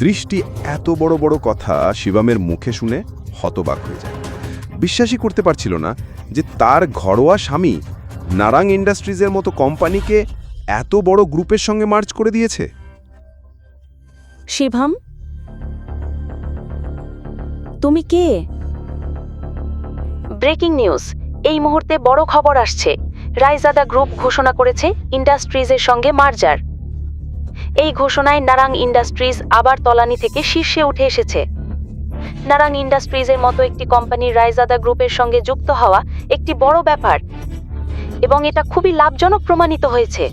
দৃষ্টি এত বড় বড় কথা শিবমের মুখে শুনে হতবাক হয়ে যায়। বিশ্বাসই করতে পারছিল না যে তার ঘরোয়া স্বামী নারাং ইন্ডাস্ট্রিজের মতো কোম্পানিকে এত বড় গ্রুপের সঙ্গে মার্জ করে দিয়েছে। শিবম, তুমি কে? ব্রেকিং নিউজ, এই মুহূর্তে বড় খবর আসছে। রায়জাদা গ্রুপ ঘোষণা করেছে ইন্ডাস্ট্রিজের সঙ্গে মার্জার। এই ঘোষণায় নারাং ইন্ডাস্ট্রিজ আবার তলানি থেকে শীর্ষে উঠে এসেছে। নারাং ইন্ডাস্ট্রিজের মতো একটি কোম্পানি রায়জাদা গ্রুপের সঙ্গে যুক্ত হওয়া একটি বড় ব্যাপার, এবং এটা খুবই লাভজনক প্রমাণিত হয়েছে।